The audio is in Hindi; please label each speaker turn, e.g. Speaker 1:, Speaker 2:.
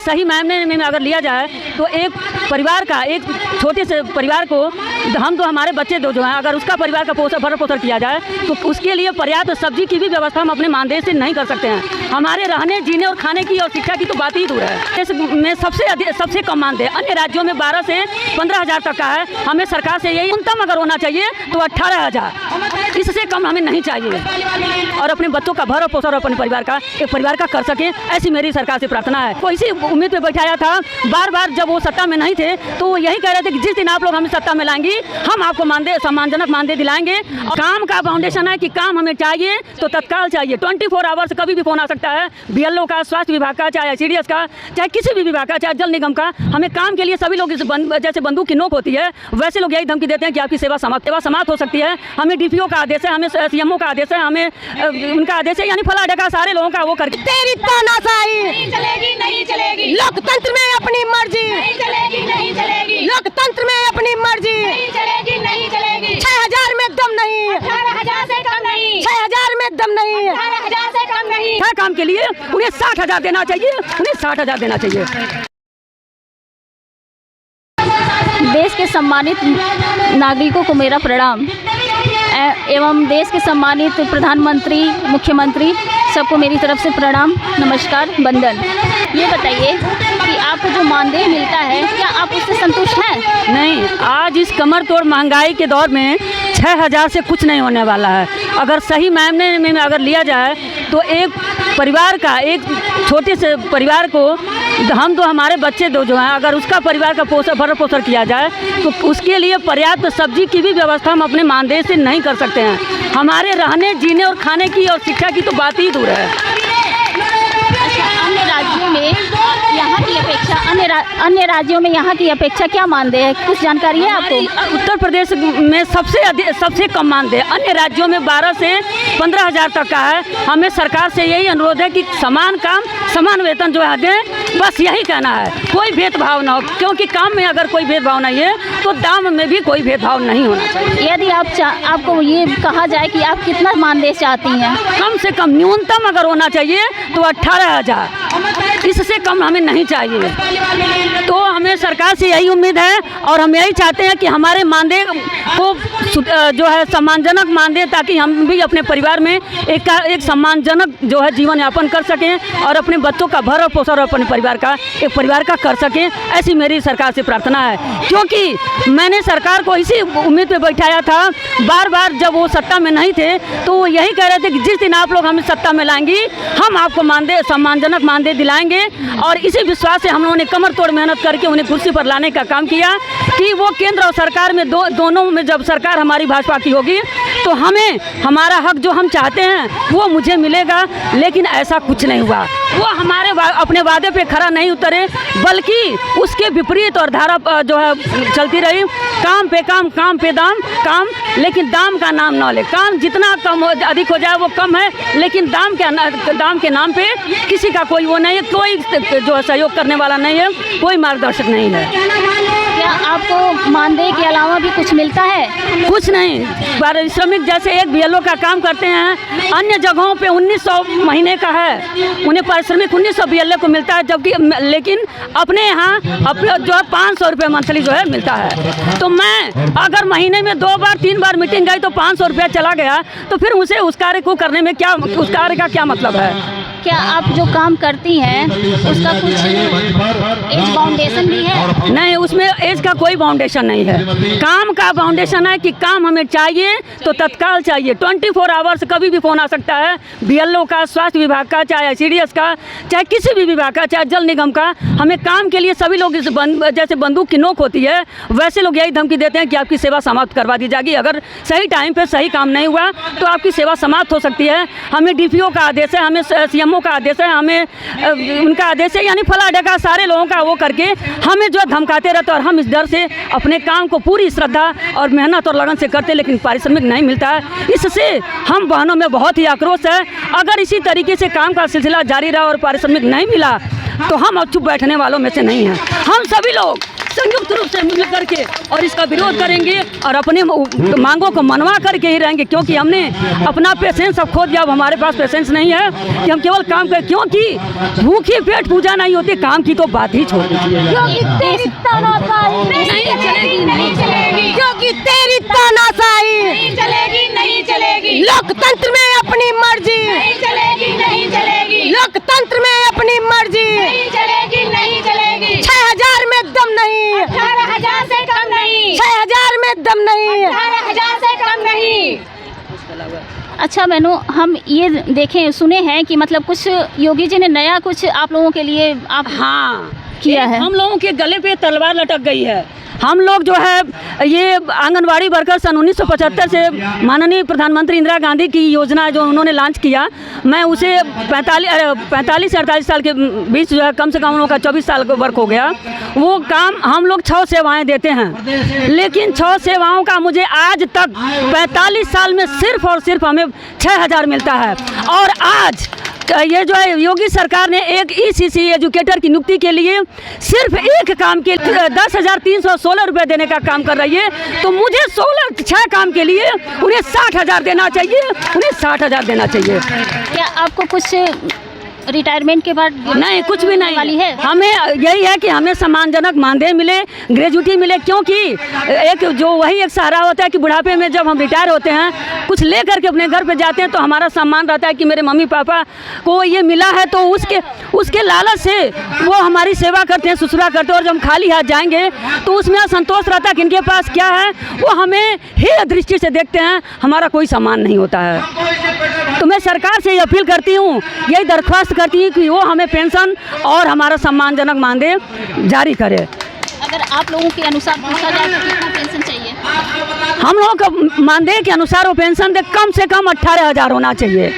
Speaker 1: सही मायने में अगर लिया जाए तो एक परिवार का, एक छोटे से परिवार को, हम तो हमारे बच्चे जो हैं, अगर उसका परिवार का भरण पोषण किया जाए तो उसके लिए पर्याप्त सब्जी की भी व्यवस्था हम अपने मानदेय से नहीं कर सकते हैं। हमारे रहने, जीने और खाने की और शिक्षा की तो बात ही दूर है। इसमें सबसे कम मानदेय अन्य राज्यों में 12 से 15 हज़ार तक का है। हमें सरकार से यही न्यूनतम अगर होना चाहिए तो 18 हज़ार, इससे कम हमें नहीं चाहिए। और अपने बच्चों का भरण पोषण अपने परिवार का कर सके, ऐसी मेरी सरकार से प्रार्थना है। कोई इसी उम्मीद पे बैठाया था, बार बार जब वो सत्ता में नहीं थे तो वो यही कह रहे थे कि जिस दिन आप लोग हमें सत्ता में लाएंगी हम आपको सम्मानजनक मानदेय दिलाएंगे। और काम का फाउंडेशन है कि काम हमें चाहिए तो तत्काल चाहिए, 24 आवर्स कभी भी फोन आ सकता है। BLO का, स्वास्थ्य विभाग का, चाहे CDS का, चाहे किसी भी विभाग का, चाहे जल निगम का, हमें काम के लिए सभी लोग जैसे बंदूक की नोक होती है वैसे लोग यही धमकी देते हैं कि आपकी सेवा समाप्त हो सकती है। हमें DPO का आदेश है, हमें CMO का आदेश है, हमें उनका आदेश है, यानी फला ढका सारे लोगों का वो करके
Speaker 2: तेरी तानाशाही
Speaker 3: नहीं चलेगी।
Speaker 2: लोकतंत्र में अपनी मर्जी
Speaker 3: नहीं चलेगी।
Speaker 2: लोकतंत्र में अपनी मर्जी
Speaker 3: नहीं चलेगी।
Speaker 2: 6000 में दम नहीं,
Speaker 3: 18,000 से कम नहीं,
Speaker 2: 6000 में दम नहीं।
Speaker 3: 18,000 से कम नहीं।
Speaker 1: हर काम के लिए उन्हें 60,000 देना चाहिए, उन्हें 60,000 देना चाहिए।
Speaker 4: देश के सम्मानित नागरिकों को मेरा प्रणाम एवं देश के सम्मानित प्रधानमंत्री, मुख्यमंत्री सबको मेरी तरफ से प्रणाम, नमस्कार, वंदन। ये बताइए कि आपको जो मानदेय मिलता है क्या आप उससे संतुष्ट हैं?
Speaker 1: नहीं, आज इस कमर तोड़ महंगाई के दौर में 6,000 से कुछ नहीं होने वाला है। अगर सही मायने में अगर लिया जाए तो एक परिवार का, एक छोटे से परिवार को, हम तो हमारे बच्चे जो हैं, अगर उसका परिवार का भरण पोषण किया जाए तो उसके लिए पर्याप्त सब्जी की भी व्यवस्था हम अपने मानदेय से नहीं कर सकते हैं। हमारे रहने, जीने और खाने की और शिक्षा की तो बात ही दूर है।
Speaker 4: अच्छा, अन्य राज्यों में यहाँ की अपेक्षा क्या मानदेय है, कुछ जानकारी है आपको?
Speaker 1: उत्तर प्रदेश में सबसे कम मानदेय अन्य राज्यों में 12 से 15 हज़ार तक का है। हमें सरकार से यही अनुरोध है कि समान काम समान वेतन जो है दें, बस यही कहना है। कोई भेदभाव ना हो, क्योंकि काम में अगर कोई भेदभाव नहीं है तो दाम में भी कोई भेदभाव नहीं होना चाहिए।
Speaker 4: यदि आपको ये कहा जाए कि आप कितना मानदेय चाहती हैं?
Speaker 1: कम से कम न्यूनतम अगर होना चाहिए तो 18 हज़ार, इससे कम हमें नहीं चाहिए। तो हमें सरकार से यही उम्मीद है और हम यही चाहते हैं कि हमारे मानदेय को जो है सम्मानजनक मानदेय, ताकि हम भी अपने परिवार में एक सम्मानजनक जो है जीवन यापन कर सकें और अपने बच्चों का भरण पोषण अपने परिवार का कर सकें, ऐसी मेरी सरकार से प्रार्थना है। क्योंकि मैंने सरकार को इसी उम्मीद पे बैठाया था, बार बार जब वो सत्ता में नहीं थे तो वो यही कह रहे थे कि जिस दिन आप लोग हमें सत्ता में लाएंगी हम आपको सम्मानजनक मानदेय दिलाएंगे। और इसी विश्वास से हम लोगों ने कमर तोड़ मेहनत करके उन्हें कुर्सी पर लाने का काम किया कि वो केंद्र और सरकार में दोनों में जब सरकार हमारी भाजपा की होगी तो हमें हमारा हक जो हम चाहते हैं वो मुझे मिलेगा। लेकिन ऐसा कुछ नहीं हुआ, वो हमारे अपने वादे पे खरा नहीं उतरे, बल्कि उसके विपरीत और धारा जो है चलती रही। काम पे काम, काम पे काम, लेकिन दाम का नाम न ले। काम जितना कम अधिक हो जाए वो कम है, लेकिन दाम के नाम पे किसी का कोई वो नहीं है, कोई जो है सहयोग करने वाला नहीं है, कोई मार्गदर्शक नहीं है।
Speaker 4: क्या आपको मानदेय के अलावा भी कुछ मिलता है?
Speaker 1: कुछ नहीं, पारिश्रमिक जैसे एक BLO का काम करते हैं, अन्य जगहों पे 1900 महीने का है, उन्हें पारिश्रमिक 1900 BLO को मिलता है, जबकि लेकिन अपने यहाँ जो है 500 रुपये मंथली जो है मिलता है। तो मैं अगर महीने में 2 बार 3 बार मीटिंग गई तो 500 रुपया चला गया, तो फिर उस कार्य को करने में उस कार्य का क्या मतलब है?
Speaker 4: क्या आप जो काम करती हैं उसका कुछ एज बाउंडेशन भी है?
Speaker 1: नहीं, उसमें एज का कोई बाउंडेशन नहीं है। काम का बाउंडेशन है कि काम हमें चाहिए तो तत्काल चाहिए, 24 आवर्स कभी भी फोन आ सकता है। BLO का, स्वास्थ्य विभाग का, चाहे CDS का, चाहे किसी भी विभाग का, चाहे जल निगम का, हमें काम के लिए सभी लोग जैसे बंदूक की नोक होती है वैसे लोग यही धमकी देते हैं कि आपकी सेवा समाप्त करवा दी जाएगी। अगर सही टाइम पे सही काम नहीं हुआ तो आपकी सेवा समाप्त हो सकती है। हमें DPO का आदेश है, हमें CMO का आदेश है, हमें उनका आदेश है, यानी फला ढका सारे लोगों का वो करके हमें जो धमकाते रहते, और हम इस डर से अपने काम को पूरी श्रद्धा और मेहनत और लगन से करते, लेकिन पारिश्रमिक नहीं मिलता है। इससे हम बहनों में बहुत ही आक्रोश है। अगर इसी तरीके से काम का सिलसिला जारी रहा और पारिश्रमिक नहीं मिला तो हम अब चुप बैठने वालों में से नहीं हैं। हम सभी लोग संयुक्त रूप से मिल करके और इसका विरोध करेंगे और अपने मांगों को मनवा करके ही रहेंगे, क्योंकि हमने अपना पेशेंस अब खो दिया। अब हमारे पास पेशेंस नहीं है कि हम केवल काम करें, क्योंकि भूखी पेट पूजा नहीं होती, काम की तो बात ही छोड़ दीजिए।
Speaker 2: क्योंकि तेरी तानाशाही
Speaker 3: नहीं चलेगी,
Speaker 2: क्योंकि तेरी तानाशाही
Speaker 3: नहीं चलेगी, नहीं चलेगी,
Speaker 2: लोकतंत्र में अपनी मर्जी,
Speaker 3: नहीं चलेगी, नहीं चलेगी,
Speaker 2: लोकतंत्र में अपनी मर्जी,
Speaker 3: नहीं चलेगी, नहीं चलेगी,
Speaker 2: 6000 में दम नहीं,
Speaker 3: 18,000 से कम नहीं,
Speaker 2: 6000 में दम नहीं।
Speaker 3: 18,000 से कम नहीं।
Speaker 4: अच्छा मैनू, हम ये देखें सुने हैं कि मतलब कुछ योगी जी ने नया कुछ आप लोगों के लिए आप
Speaker 1: हाँ
Speaker 4: किया है।
Speaker 1: हम लोगों के गले पे तलवार लटक गई है। हम लोग जो है ये आंगनवाड़ी वर्कर सन 1975 से माननीय प्रधानमंत्री इंदिरा गांधी की योजना जो उन्होंने लॉन्च किया, मैं उसे 45 से 48 साल के बीच जो है कम से कम उनका 24 साल का वर्क हो गया। वो काम हम लोग 6 सेवाएं देते हैं, लेकिन 6 सेवाओं का मुझे आज तक 45 साल में सिर्फ और सिर्फ हमें 6000 मिलता है। और आज ये जो है योगी सरकार ने एक ECC एजुकेटर की नियुक्ति के लिए सिर्फ एक काम के 10,316 रुपये देने का काम कर रही है। तो मुझे 6 काम के लिए उन्हें 60,000 देना चाहिए, उन्हें 60,000 देना चाहिए।
Speaker 4: क्या आपको कुछ रिटायरमेंट के बाद
Speaker 1: नहीं, कुछ भी नहीं
Speaker 4: वाली है?
Speaker 1: हमें यही है कि हमें सम्मानजनक मानदेय मिले, ग्रेजुटी मिले, क्योंकि एक जो वही एक सहारा होता है कि बुढ़ापे में जब हम रिटायर होते हैं कुछ ले करके अपने घर पे जाते हैं तो हमारा सम्मान रहता है कि मेरे मम्मी पापा को ये मिला है, तो उसके लालच से वो हमारी सेवा करते हैं, ससुरा करते हैं। और जब हम खाली हाथ जाएंगे तो उसमें असंतोष रहता है कि इनके पास क्या है, वो हमें हेय दृष्टि से देखते हैं, हमारा कोई सम्मान नहीं होता है। तो मैं सरकार से ये अपील करती हूँ, यही दरख्वास्त करती हूँ कि वो हमें पेंशन और हमारा सम्मानजनक मानदेय जारी करे।
Speaker 4: अगर आप लोगों के अनुसार पूछा जाए तो कितना पेंशन चाहिए?
Speaker 1: हम लोगों का मानदेय के अनुसार वो पेंशन दे, कम से कम 18,000 होना चाहिए।